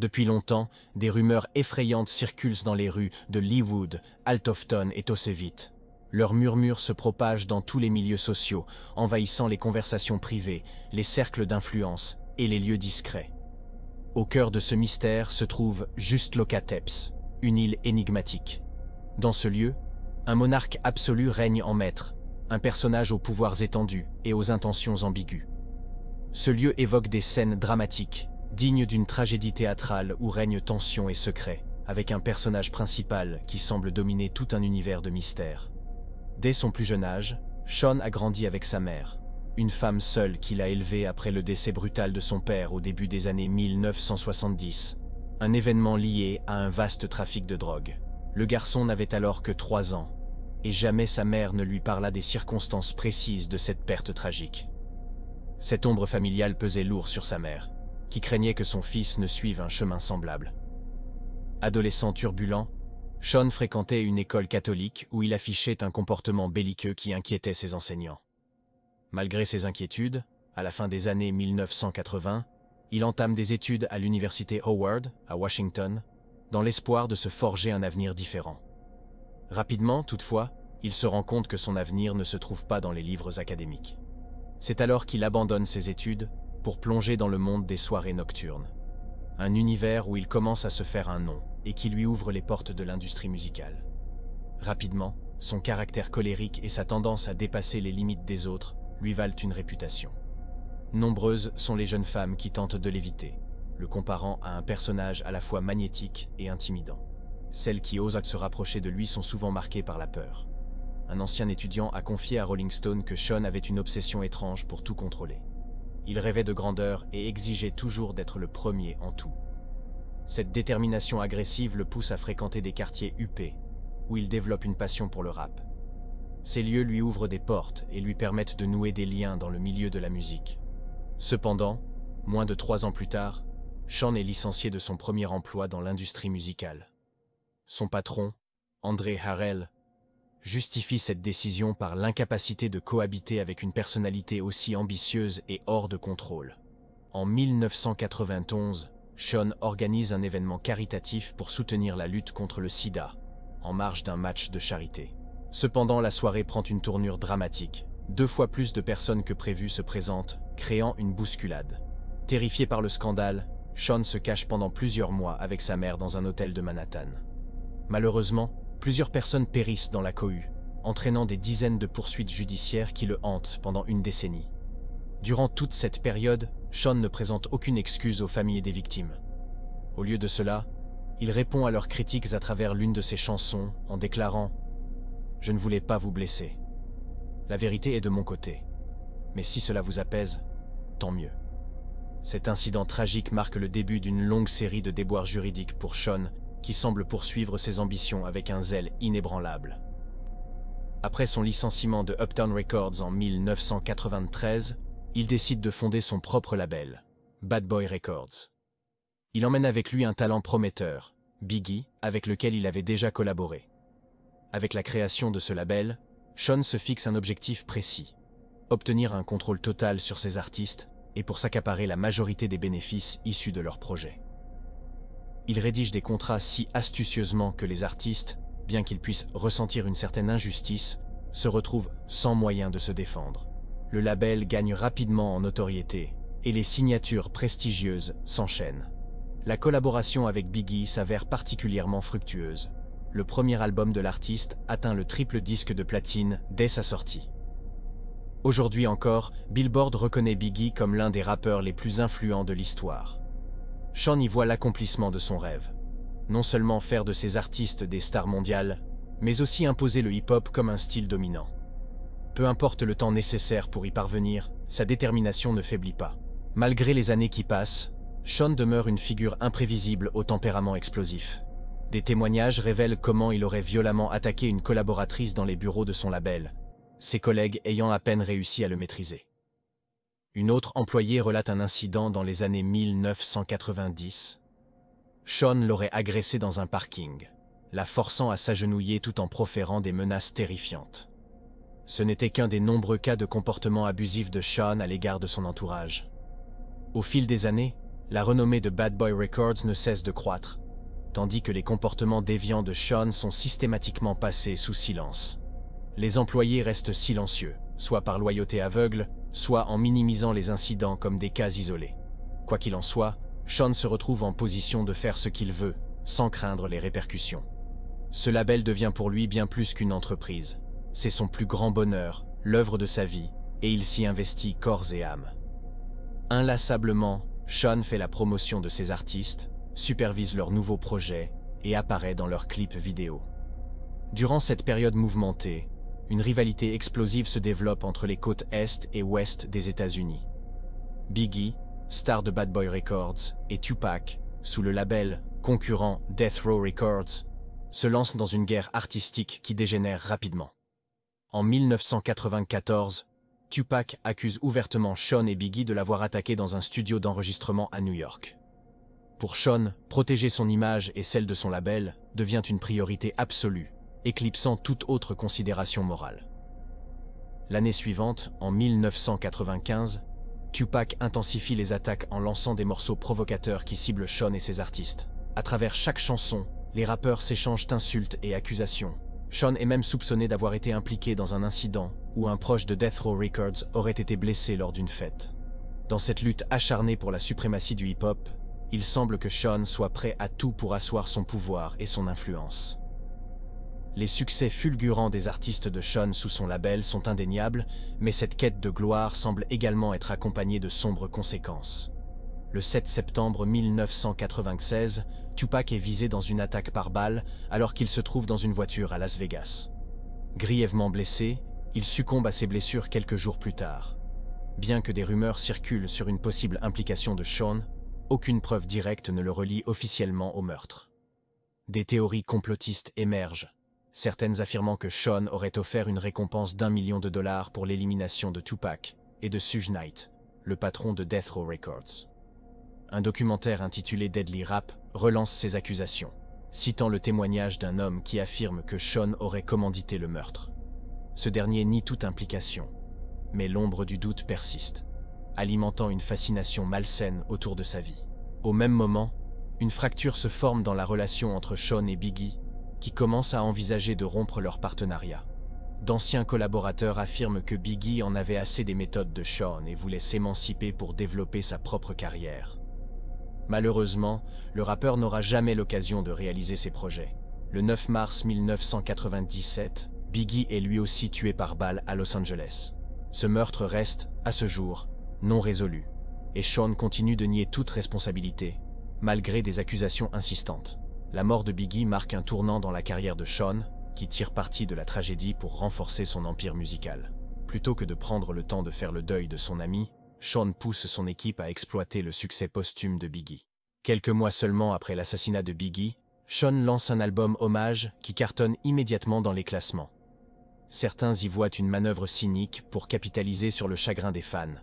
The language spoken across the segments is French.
Depuis longtemps, des rumeurs effrayantes circulent dans les rues de Leawood, Altoftone et Tossevit. Leurs murmures se propagent dans tous les milieux sociaux, envahissant les conversations privées, les cercles d'influence et les lieux discrets. Au cœur de ce mystère se trouve Just Locateps, une île énigmatique. Dans ce lieu, un monarque absolu règne en maître, un personnage aux pouvoirs étendus et aux intentions ambiguës. Ce lieu évoque des scènes dramatiques, dignes d'une tragédie théâtrale où règne tension et secret, avec un personnage principal qui semble dominer tout un univers de mystère. Dès son plus jeune âge, Sean a grandi avec sa mère, une femme seule qu'il a élevée après le décès brutal de son père au début des années 1970, un événement lié à un vaste trafic de drogue. Le garçon n'avait alors que 3 ans, et jamais sa mère ne lui parla des circonstances précises de cette perte tragique. Cette ombre familiale pesait lourd sur sa mère, qui craignait que son fils ne suive un chemin semblable. Adolescent turbulent, Sean fréquentait une école catholique où il affichait un comportement belliqueux qui inquiétait ses enseignants. Malgré ses inquiétudes, à la fin des années 1980, il entame des études à l'université Howard, à Washington, dans l'espoir de se forger un avenir différent. Rapidement, toutefois, il se rend compte que son avenir ne se trouve pas dans les livres académiques. C'est alors qu'il abandonne ses études pour plonger dans le monde des soirées nocturnes. Un univers où il commence à se faire un nom et qui lui ouvre les portes de l'industrie musicale. Rapidement, son caractère colérique et sa tendance à dépasser les limites des autres lui valent une réputation. Nombreuses sont les jeunes femmes qui tentent de l'éviter, le comparant à un personnage à la fois magnétique et intimidant. Celles qui osent se rapprocher de lui sont souvent marquées par la peur. Un ancien étudiant a confié à Rolling Stone que Sean avait une obsession étrange pour tout contrôler. Il rêvait de grandeur et exigeait toujours d'être le premier en tout. Cette détermination agressive le pousse à fréquenter des quartiers huppés, où il développe une passion pour le rap. Ces lieux lui ouvrent des portes et lui permettent de nouer des liens dans le milieu de la musique. Cependant, moins de 3 ans plus tard, Sean est licencié de son premier emploi dans l'industrie musicale. Son patron, André Harrell, justifie cette décision par l'incapacité de cohabiter avec une personnalité aussi ambitieuse et hors de contrôle. En 1991, Sean organise un événement caritatif pour soutenir la lutte contre le sida, en marge d'un match de charité. Cependant, la soirée prend une tournure dramatique. 2 fois plus de personnes que prévu se présentent, créant une bousculade. Terrifié par le scandale, Sean se cache pendant plusieurs mois avec sa mère dans un hôtel de Manhattan. Malheureusement, plusieurs personnes périssent dans la cohue, entraînant des dizaines de poursuites judiciaires qui le hantent pendant une décennie. Durant toute cette période, Sean ne présente aucune excuse aux familles des victimes. Au lieu de cela, il répond à leurs critiques à travers l'une de ses chansons en déclarant « Je ne voulais pas vous blesser. La vérité est de mon côté. Mais si cela vous apaise, tant mieux. » Cet incident tragique marque le début d'une longue série de déboires juridiques pour Sean, qui semble poursuivre ses ambitions avec un zèle inébranlable. Après son licenciement de Uptown Records en 1993, il décide de fonder son propre label, Bad Boy Records. Il emmène avec lui un talent prometteur, Biggie, avec lequel il avait déjà collaboré. Avec la création de ce label, Sean se fixe un objectif précis, obtenir un contrôle total sur ses artistes et pour s'accaparer la majorité des bénéfices issus de leurs projets. Il rédige des contrats si astucieusement que les artistes, bien qu'ils puissent ressentir une certaine injustice, se retrouvent sans moyen de se défendre. Le label gagne rapidement en notoriété et les signatures prestigieuses s'enchaînent. La collaboration avec Biggie s'avère particulièrement fructueuse. Le premier album de l'artiste atteint le triple disque de platine dès sa sortie. Aujourd'hui encore, Billboard reconnaît Biggie comme l'un des rappeurs les plus influents de l'histoire. Sean y voit l'accomplissement de son rêve. Non seulement faire de ses artistes des stars mondiales, mais aussi imposer le hip-hop comme un style dominant. Peu importe le temps nécessaire pour y parvenir, sa détermination ne faiblit pas. Malgré les années qui passent, Sean demeure une figure imprévisible au tempérament explosif. Des témoignages révèlent comment il aurait violemment attaqué une collaboratrice dans les bureaux de son label, ses collègues ayant à peine réussi à le maîtriser. Une autre employée relate un incident dans les années 1990. Sean l'aurait agressée dans un parking, la forçant à s'agenouiller tout en proférant des menaces terrifiantes. Ce n'était qu'un des nombreux cas de comportement abusif de Sean à l'égard de son entourage. Au fil des années, La renommée de Bad Boy Records ne cesse de croître, tandis que les comportements déviants de Sean sont systématiquement passés sous silence. Les employés restent silencieux, soit par loyauté aveugle, soit en minimisant les incidents comme des cas isolés. Quoi qu'il en soit, Sean se retrouve en position de faire ce qu'il veut, sans craindre les répercussions. Ce label devient pour lui bien plus qu'une entreprise. C'est son plus grand bonheur, l'œuvre de sa vie, et il s'y investit corps et âme. Inlassablement, Sean fait la promotion de ses artistes, supervise leurs nouveaux projets et apparaît dans leurs clips vidéo. Durant cette période mouvementée, une rivalité explosive se développe entre les côtes Est et Ouest des États-Unis. Biggie, star de Bad Boy Records, et Tupac, sous le label concurrent Death Row Records, se lancent dans une guerre artistique qui dégénère rapidement. En 1994, Tupac accuse ouvertement Sean et Biggie de l'avoir attaqué dans un studio d'enregistrement à New York. Pour Sean, protéger son image et celle de son label devient une priorité absolue, éclipsant toute autre considération morale. L'année suivante, en 1995, Tupac intensifie les attaques en lançant des morceaux provocateurs qui ciblent Sean et ses artistes. À travers chaque chanson, les rappeurs s'échangent insultes et accusations. Sean est même soupçonné d'avoir été impliqué dans un incident où un proche de Death Row Records aurait été blessé lors d'une fête. Dans cette lutte acharnée pour la suprématie du hip-hop, il semble que Sean soit prêt à tout pour asseoir son pouvoir et son influence. Les succès fulgurants des artistes de Sean sous son label sont indéniables, mais cette quête de gloire semble également être accompagnée de sombres conséquences. Le 7 septembre 1996, Tupac est visé dans une attaque par balle alors qu'il se trouve dans une voiture à Las Vegas. Grièvement blessé, il succombe à ses blessures quelques jours plus tard. Bien que des rumeurs circulent sur une possible implication de Sean, aucune preuve directe ne le relie officiellement au meurtre. Des théories complotistes émergent, certaines affirmant que Sean aurait offert une récompense d'1 million de dollars pour l'élimination de Tupac et de Suge Knight, le patron de Death Row Records. Un documentaire intitulé Deadly Rap relance ces accusations, citant le témoignage d'un homme qui affirme que Sean aurait commandité le meurtre. Ce dernier nie toute implication, mais l'ombre du doute persiste, alimentant une fascination malsaine autour de sa vie. Au même moment, une fracture se forme dans la relation entre Sean et Biggie, qui commence à envisager de rompre leur partenariat. D'anciens collaborateurs affirment que Biggie en avait assez des méthodes de Sean et voulait s'émanciper pour développer sa propre carrière. Malheureusement, le rappeur n'aura jamais l'occasion de réaliser ses projets. Le 9 mars 1997, Biggie est lui aussi tué par balle à Los Angeles. Ce meurtre reste, à ce jour, non résolu, et Sean continue de nier toute responsabilité, malgré des accusations insistantes. La mort de Biggie marque un tournant dans la carrière de Sean, qui tire parti de la tragédie pour renforcer son empire musical. Plutôt que de prendre le temps de faire le deuil de son ami, Sean pousse son équipe à exploiter le succès posthume de Biggie. Quelques mois seulement après l'assassinat de Biggie, Sean lance un album hommage qui cartonne immédiatement dans les classements. Certains y voient une manœuvre cynique pour capitaliser sur le chagrin des fans.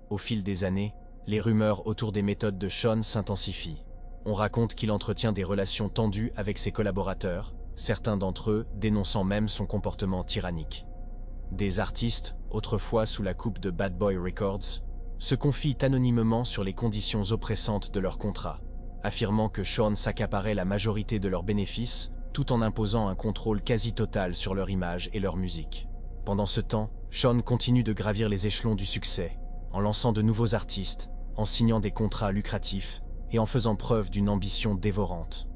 Au fil des années, les rumeurs autour des méthodes de Sean s'intensifient. On raconte qu'il entretient des relations tendues avec ses collaborateurs, certains d'entre eux dénonçant même son comportement tyrannique. Des artistes, autrefois sous la coupe de Bad Boy Records, se confient anonymement sur les conditions oppressantes de leur contrat, affirmant que Sean s'accaparait la majorité de leurs bénéfices tout en imposant un contrôle quasi total sur leur image et leur musique. Pendant ce temps, Sean continue de gravir les échelons du succès, en lançant de nouveaux artistes, en signant des contrats lucratifs et en faisant preuve d'une ambition dévorante.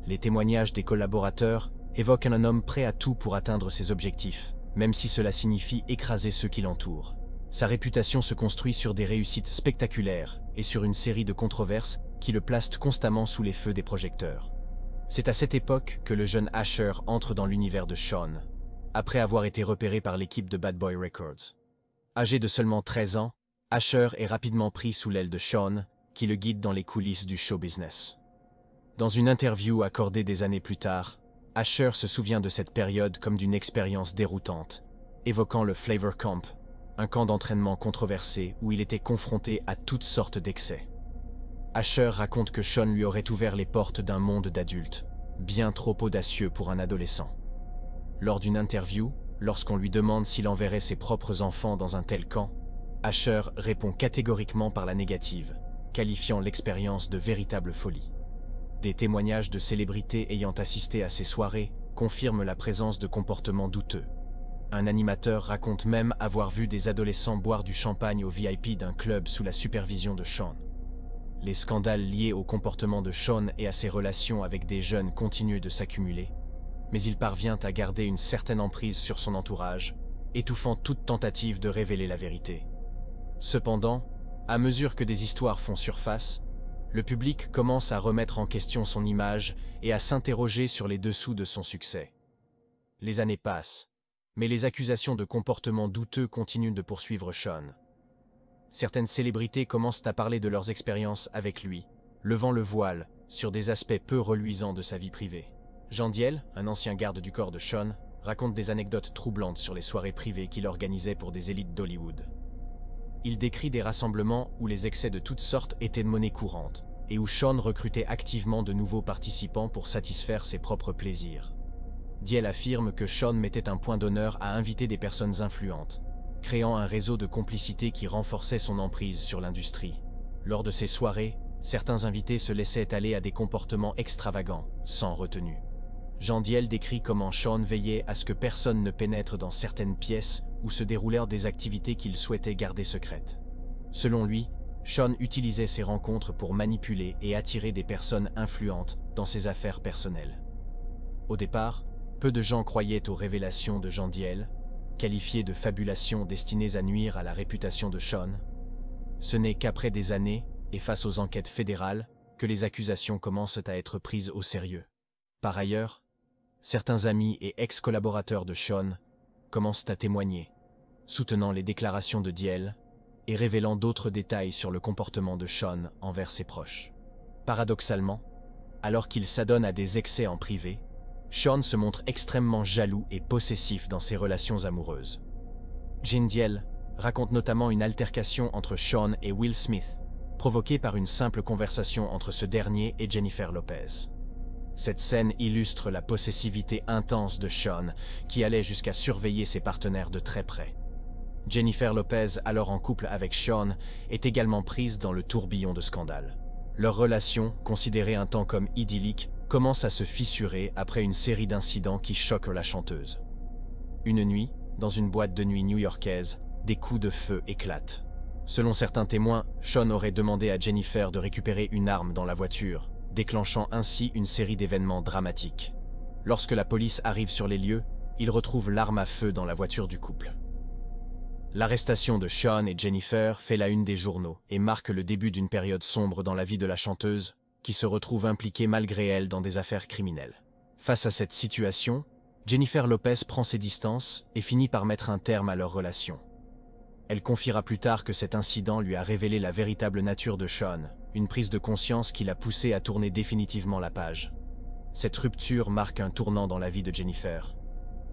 Les témoignages des collaborateurs évoquent un homme prêt à tout pour atteindre ses objectifs, même si cela signifie écraser ceux qui l'entourent. Sa réputation se construit sur des réussites spectaculaires et sur une série de controverses qui le placent constamment sous les feux des projecteurs. C'est à cette époque que le jeune Usher entre dans l'univers de Sean, après avoir été repéré par l'équipe de Bad Boy Records. Âgé de seulement 13 ans, Usher est rapidement pris sous l'aile de Sean, qui le guide dans les coulisses du show business. Dans une interview accordée des années plus tard, Usher se souvient de cette période comme d'une expérience déroutante, évoquant le Flavor Camp, un camp d'entraînement controversé où il était confronté à toutes sortes d'excès. Usher raconte que Sean lui aurait ouvert les portes d'un monde d'adultes, bien trop audacieux pour un adolescent. Lors d'une interview, lorsqu'on lui demande s'il enverrait ses propres enfants dans un tel camp, Usher répond catégoriquement par la négative, qualifiant l'expérience de véritable folie. Des témoignages de célébrités ayant assisté à ces soirées confirment la présence de comportements douteux. Un animateur raconte même avoir vu des adolescents boire du champagne au VIP d'un club sous la supervision de Sean. Les scandales liés au comportement de Sean et à ses relations avec des jeunes continuent de s'accumuler, mais il parvient à garder une certaine emprise sur son entourage, étouffant toute tentative de révéler la vérité. Cependant, à mesure que des histoires font surface, le public commence à remettre en question son image et à s'interroger sur les dessous de son succès. Les années passent, mais les accusations de comportement douteux continuent de poursuivre Sean. Certaines célébrités commencent à parler de leurs expériences avec lui, levant le voile sur des aspects peu reluisants de sa vie privée. Jandiel, un ancien garde du corps de Sean, raconte des anecdotes troublantes sur les soirées privées qu'il organisait pour des élites d'Hollywood. Il décrit des rassemblements où les excès de toutes sortes étaient de monnaie courante, et où Sean recrutait activement de nouveaux participants pour satisfaire ses propres plaisirs. Diel affirme que Sean mettait un point d'honneur à inviter des personnes influentes, créant un réseau de complicité qui renforçait son emprise sur l'industrie. Lors de ces soirées, certains invités se laissaient aller à des comportements extravagants, sans retenue. Jandiel décrit comment Sean veillait à ce que personne ne pénètre dans certaines pièces où se déroulèrent des activités qu'il souhaitait garder secrètes. Selon lui, Sean utilisait ces rencontres pour manipuler et attirer des personnes influentes dans ses affaires personnelles. Au départ, peu de gens croyaient aux révélations de Jandiel, qualifiées de fabulations destinées à nuire à la réputation de Sean. Ce n'est qu'après des années, et face aux enquêtes fédérales, que les accusations commencent à être prises au sérieux. Par ailleurs, certains amis et ex-collaborateurs de Sean commencent à témoigner, soutenant les déclarations de Diel et révélant d'autres détails sur le comportement de Sean envers ses proches. Paradoxalement, alors qu'il s'adonne à des excès en privé, Sean se montre extrêmement jaloux et possessif dans ses relations amoureuses. Jandiel raconte notamment une altercation entre Sean et Will Smith, provoquée par une simple conversation entre ce dernier et Jennifer Lopez. Cette scène illustre la possessivité intense de Sean, qui allait jusqu'à surveiller ses partenaires de très près. Jennifer Lopez, alors en couple avec Sean, est également prise dans le tourbillon de scandales. Leur relation, considérée un temps comme idyllique, commence à se fissurer après une série d'incidents qui choquent la chanteuse. Une nuit, dans une boîte de nuit new-yorkaise, des coups de feu éclatent. Selon certains témoins, Sean aurait demandé à Jennifer de récupérer une arme dans la voiture, déclenchant ainsi une série d'événements dramatiques. Lorsque la police arrive sur les lieux, ils retrouvent l'arme à feu dans la voiture du couple. L'arrestation de Sean et Jennifer fait la une des journaux et marque le début d'une période sombre dans la vie de la chanteuse, qui se retrouve impliquée malgré elle dans des affaires criminelles. Face à cette situation, Jennifer Lopez prend ses distances et finit par mettre un terme à leur relation. Elle confiera plus tard que cet incident lui a révélé la véritable nature de Sean, une prise de conscience qui l'a poussée à tourner définitivement la page. Cette rupture marque un tournant dans la vie de Jennifer,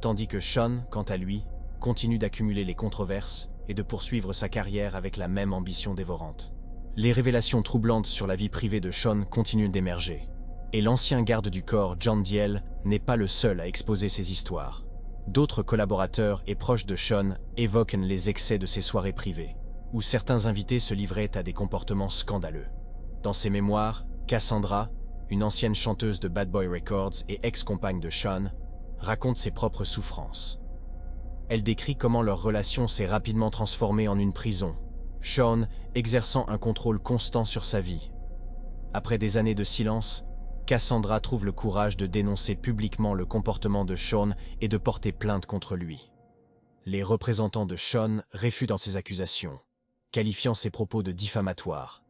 tandis que Sean, quant à lui, continue d'accumuler les controverses et de poursuivre sa carrière avec la même ambition dévorante. Les révélations troublantes sur la vie privée de Sean continuent d'émerger, et l'ancien garde du corps Jandiel n'est pas le seul à exposer ces histoires. D'autres collaborateurs et proches de Sean évoquent les excès de ses soirées privées, où certains invités se livraient à des comportements scandaleux. Dans ses mémoires, Cassandra, une ancienne chanteuse de Bad Boy Records et ex-compagne de Sean, raconte ses propres souffrances. Elle décrit comment leur relation s'est rapidement transformée en une prison, Sean exerçant un contrôle constant sur sa vie. Après des années de silence, Cassandra trouve le courage de dénoncer publiquement le comportement de Sean et de porter plainte contre lui. Les représentants de Sean réfutent ces accusations, qualifiant ses propos de diffamatoires,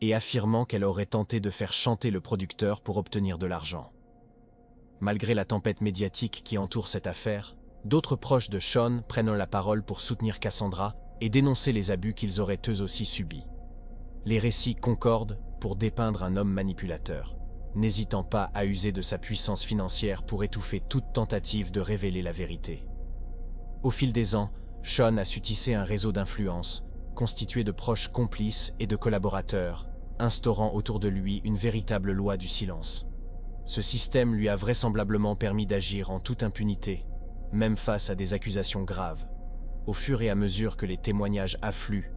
et affirmant qu'elle aurait tenté de faire chanter le producteur pour obtenir de l'argent. Malgré la tempête médiatique qui entoure cette affaire, d'autres proches de Sean prennent la parole pour soutenir Cassandra et dénoncer les abus qu'ils auraient eux aussi subis. Les récits concordent pour dépeindre un homme manipulateur, n'hésitant pas à user de sa puissance financière pour étouffer toute tentative de révéler la vérité. Au fil des ans, Sean a su tisser un réseau d'influence, constitué de proches complices et de collaborateurs, instaurant autour de lui une véritable loi du silence. Ce système lui a vraisemblablement permis d'agir en toute impunité, même face à des accusations graves. Au fur et à mesure que les témoignages affluent,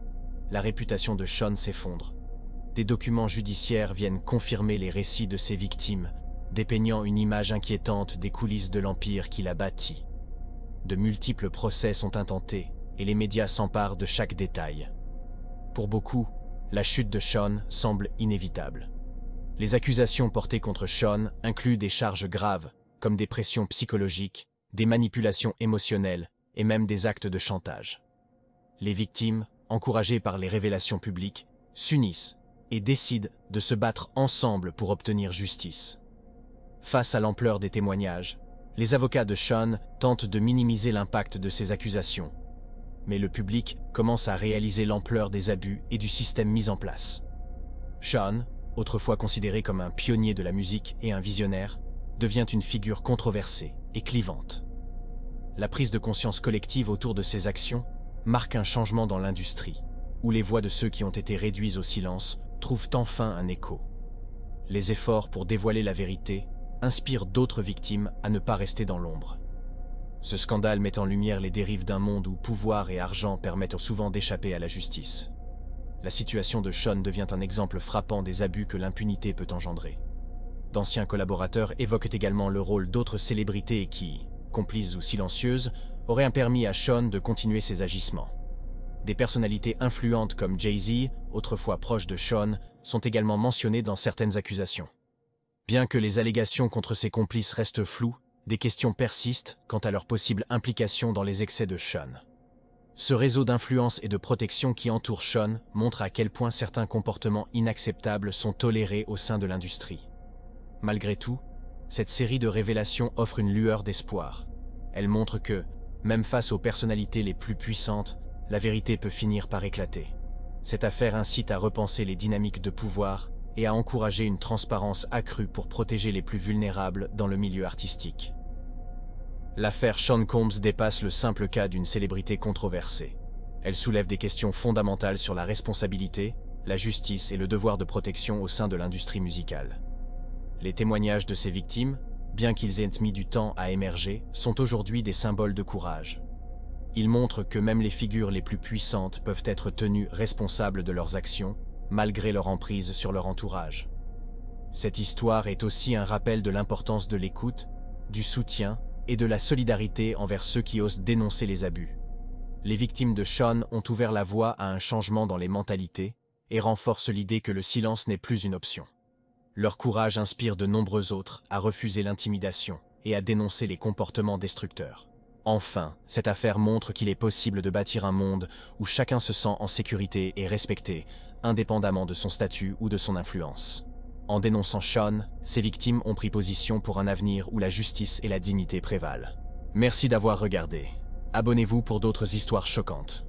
la réputation de Sean s'effondre. des documents judiciaires viennent confirmer les récits de ses victimes, dépeignant une image inquiétante des coulisses de l'empire qu'il a bâti. De multiples procès sont intentés, et les médias s'emparent de chaque détail. Pour beaucoup, la chute de Sean semble inévitable. Les accusations portées contre Sean incluent des charges graves, comme des pressions psychologiques, des manipulations émotionnelles et même des actes de chantage. Les victimes, encouragées par les révélations publiques, s'unissent et décident de se battre ensemble pour obtenir justice. Face à l'ampleur des témoignages, les avocats de Sean tentent de minimiser l'impact de ces accusations. Mais le public commence à réaliser l'ampleur des abus et du système mis en place. Sean, autrefois considéré comme un pionnier de la musique et un visionnaire, devient une figure controversée et clivante. La prise de conscience collective autour de ces actions marque un changement dans l'industrie, où les voix de ceux qui ont été réduits au silence trouvent enfin un écho. Les efforts pour dévoiler la vérité inspirent d'autres victimes à ne pas rester dans l'ombre. Ce scandale met en lumière les dérives d'un monde où pouvoir et argent permettent souvent d'échapper à la justice. La situation de Sean devient un exemple frappant des abus que l'impunité peut engendrer. D'anciens collaborateurs évoquent également le rôle d'autres célébrités qui, complices ou silencieuses, auraient permis à Sean de continuer ses agissements. Des personnalités influentes comme Jay-Z, autrefois proche de Sean, sont également mentionnées dans certaines accusations. Bien que les allégations contre ses complices restent floues, des questions persistent quant à leur possible implication dans les excès de Sean. Ce réseau d'influence et de protection qui entoure Sean montre à quel point certains comportements inacceptables sont tolérés au sein de l'industrie. Malgré tout, cette série de révélations offre une lueur d'espoir. Elle montre que, même face aux personnalités les plus puissantes, la vérité peut finir par éclater. Cette affaire incite à repenser les dynamiques de pouvoir et à encourager une transparence accrue pour protéger les plus vulnérables dans le milieu artistique. L'affaire Sean Combs dépasse le simple cas d'une célébrité controversée. Elle soulève des questions fondamentales sur la responsabilité, la justice et le devoir de protection au sein de l'industrie musicale. Les témoignages de ces victimes, bien qu'ils aient mis du temps à émerger, sont aujourd'hui des symboles de courage. Ils montrent que même les figures les plus puissantes peuvent être tenues responsables de leurs actions, malgré leur emprise sur leur entourage. Cette histoire est aussi un rappel de l'importance de l'écoute, du soutien et de la solidarité envers ceux qui osent dénoncer les abus. Les victimes de Sean ont ouvert la voie à un changement dans les mentalités et renforcent l'idée que le silence n'est plus une option. Leur courage inspire de nombreux autres à refuser l'intimidation et à dénoncer les comportements destructeurs. Enfin, cette affaire montre qu'il est possible de bâtir un monde où chacun se sent en sécurité et respecté, indépendamment de son statut ou de son influence. En dénonçant Sean, ses victimes ont pris position pour un avenir où la justice et la dignité prévalent. Merci d'avoir regardé. Abonnez-vous pour d'autres histoires choquantes.